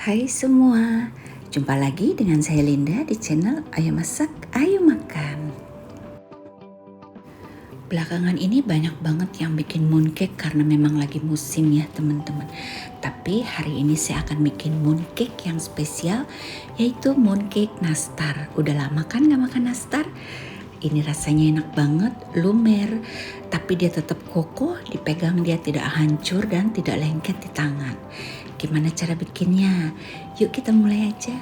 Hai semua, jumpa lagi dengan saya Linda di channel Ayo Masak, Ayo Makan. Belakangan ini banyak banget yang bikin mooncake karena memang lagi musim ya teman-teman. Tapi hari ini saya akan bikin mooncake yang spesial, yaitu mooncake nastar. Udah lama kan gak makan nastar? Ini rasanya enak banget, lumer, tapi dia tetap kokoh, dipegang dia tidak hancur dan tidak lengket di tangan. Gimana cara bikinnya? Yuk kita mulai aja.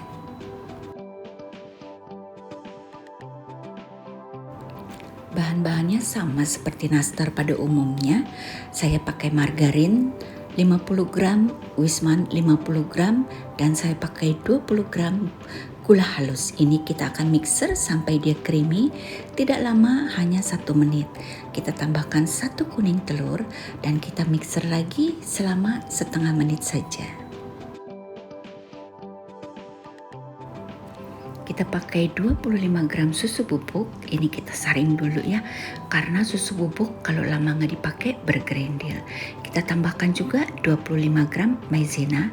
Bahan-bahannya sama seperti nastar pada umumnya. Saya pakai margarin 50 gram, wisman 50 gram, dan saya pakai 20 gram gula halus. Ini kita akan mixer sampai dia creamy. Tidak lama, hanya 1 menit. Kita tambahkan 1 kuning telur dan kita mixer lagi selama setengah menit saja. Kita pakai 25 gram susu bubuk. Ini kita saring dulu ya, karena susu bubuk kalau lama nggak dipakai bergerendil. Kita tambahkan juga 25 gram maizena,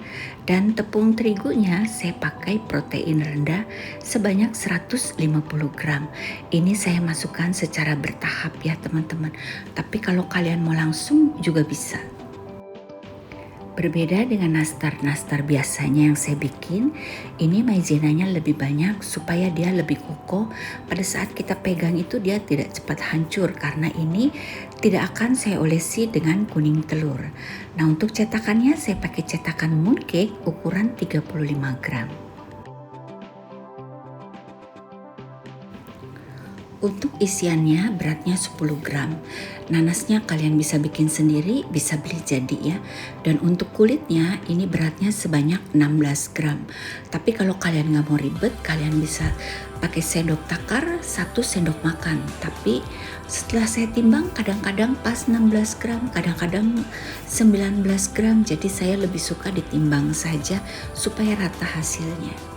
dan tepung terigunya saya pakai protein rendah sebanyak 150 gram. Ini saya masukkan secara bertahap ya teman-teman, tapi kalau kalian mau langsung juga bisa. Berbeda dengan nastar-nastar biasanya yang saya bikin, ini maizenanya lebih banyak supaya dia lebih kokoh. Pada saat kita pegang itu dia tidak cepat hancur karena ini tidak akan saya olesi dengan kuning telur. Nah, untuk cetakannya saya pakai cetakan mooncake ukuran 35 gram. Untuk isiannya beratnya 10 gram. Nanasnya kalian bisa bikin sendiri, bisa beli jadi ya. Dan untuk kulitnya ini beratnya sebanyak 16 gram. Tapi kalau kalian nggak mau ribet, kalian bisa pakai sendok takar 1 sendok makan. Tapi setelah saya timbang kadang-kadang pas 16 gram, kadang-kadang 19 gram. Jadi saya lebih suka ditimbang saja supaya rata hasilnya.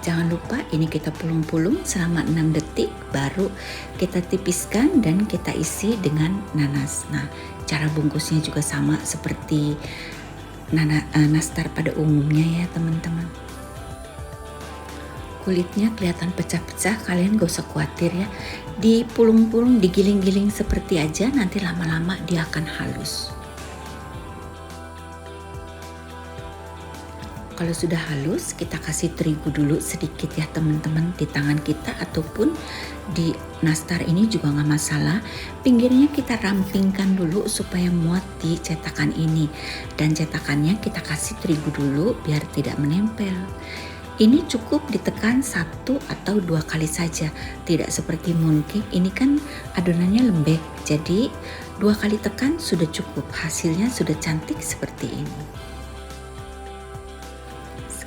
Jangan lupa ini kita pulung-pulung selama 6 detik, baru kita tipiskan dan kita isi dengan nanas. Nah, cara bungkusnya juga sama seperti nastar pada umumnya ya teman-teman. Kulitnya kelihatan pecah-pecah, kalian gak usah khawatir ya. Dipulung-pulung, digiling-giling seperti aja, nanti lama-lama dia akan halus. Kalau sudah halus, kita kasih terigu dulu sedikit ya teman-teman di tangan kita ataupun di nastar ini juga nggak masalah. Pinggirnya kita rampingkan dulu supaya muat di cetakan ini, dan cetakannya kita kasih terigu dulu biar tidak menempel. Ini cukup ditekan 1 atau 2 kali saja, tidak seperti mooncake. Ini kan adonannya lembek, jadi 2 kali tekan sudah cukup. Hasilnya sudah cantik seperti ini.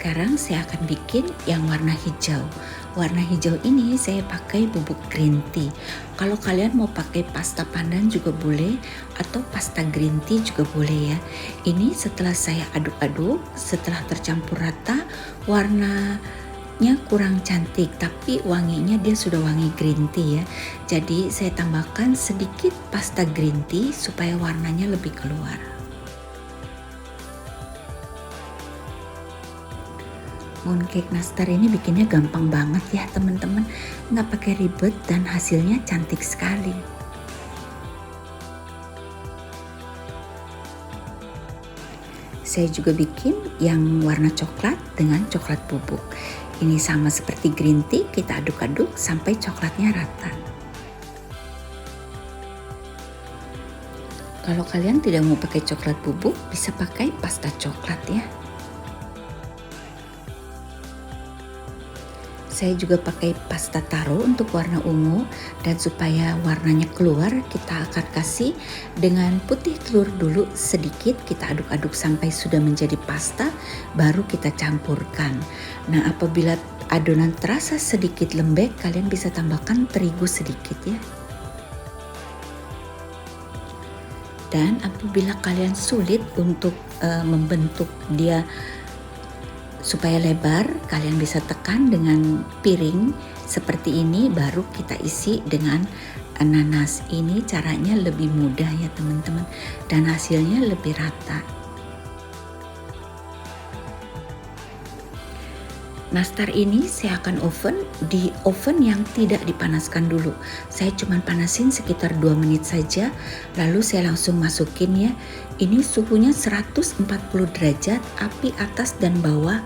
Sekarang saya akan bikin yang warna hijau. Warna hijau ini saya pakai bubuk green tea. Kalau kalian mau pakai pasta pandan juga boleh, atau pasta green tea juga boleh ya. Ini setelah saya aduk-aduk, setelah tercampur rata, warnanya kurang cantik, tapi wanginya dia sudah wangi green tea ya. Jadi saya tambahkan sedikit pasta green tea supaya warnanya lebih keluar. Mooncake nastar ini bikinnya gampang banget ya teman-teman, nggak pakai ribet dan hasilnya cantik sekali. Saya juga bikin yang warna coklat dengan coklat bubuk. Ini sama seperti green tea, kita aduk-aduk sampai coklatnya rata. Kalau kalian tidak mau pakai coklat bubuk, bisa pakai pasta coklat ya. Saya juga pakai pasta taro untuk warna ungu, dan supaya warnanya keluar kita akan kasih dengan putih telur dulu sedikit, kita aduk-aduk sampai sudah menjadi pasta, baru kita campurkan. Nah, apabila adonan terasa sedikit lembek, kalian bisa tambahkan terigu sedikit ya. Dan apabila kalian sulit untuk membentuk dia supaya lebar, kalian bisa tekan dengan piring seperti ini, baru kita isi dengan nanas. Ini caranya lebih mudah ya teman-teman, dan hasilnya lebih rata. Nastar ini saya akan oven di oven yang tidak dipanaskan dulu. Saya cuma panasin sekitar 2 menit saja, lalu saya langsung masukin ya. Ini suhunya 140 derajat, api atas dan bawah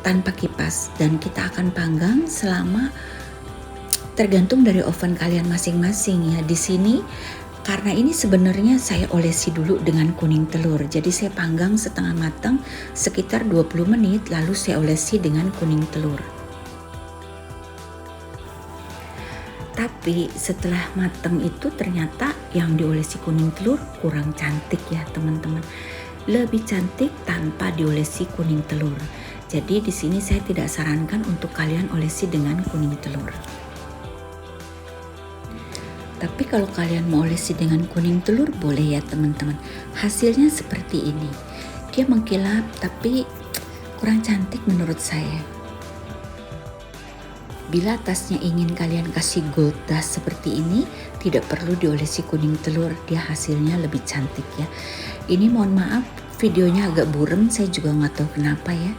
tanpa kipas, dan kita akan panggang selama tergantung dari oven kalian masing-masing ya. Di sini karena ini sebenarnya saya olesi dulu dengan kuning telur. Jadi saya panggang setengah matang sekitar 20 menit lalu saya olesi dengan kuning telur. Tapi setelah matang itu ternyata yang diolesi kuning telur kurang cantik ya teman-teman. Lebih cantik tanpa diolesi kuning telur. Jadi di sini saya tidak sarankan untuk kalian olesi dengan kuning telur. Tapi kalau kalian mau olesi dengan kuning telur boleh ya teman-teman. Hasilnya seperti ini. Dia mengkilap tapi kurang cantik menurut saya. Bila tasnya ingin kalian kasih gold dust seperti ini, tidak perlu diolesi kuning telur. Dia hasilnya lebih cantik ya. Ini mohon maaf videonya agak buram, saya juga nggak tahu kenapa ya.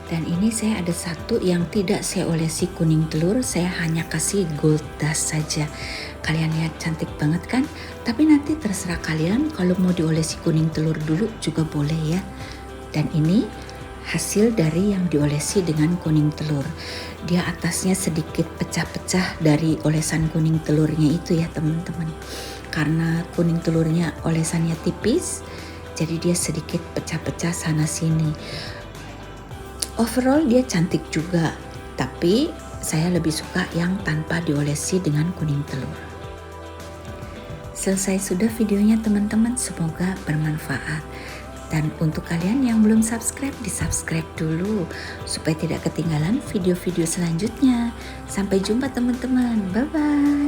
Dan ini saya ada satu yang tidak saya olesi kuning telur, saya hanya kasih gold dust saja. Kalian lihat cantik banget kan? Tapi nanti terserah kalian, kalau mau diolesi kuning telur dulu juga boleh ya. Dan ini hasil dari yang diolesi dengan kuning telur. Dia atasnya sedikit pecah-pecah dari olesan kuning telurnya itu ya teman-teman. Karena kuning telurnya olesannya tipis, jadi dia sedikit pecah-pecah sana sini. Overall dia cantik juga, tapi saya lebih suka yang tanpa diolesi dengan kuning telur. Selesai sudah videonya teman-teman, semoga bermanfaat. Dan untuk kalian yang belum subscribe, di-subscribe dulu supaya tidak ketinggalan video-video selanjutnya. Sampai jumpa teman-teman, bye-bye.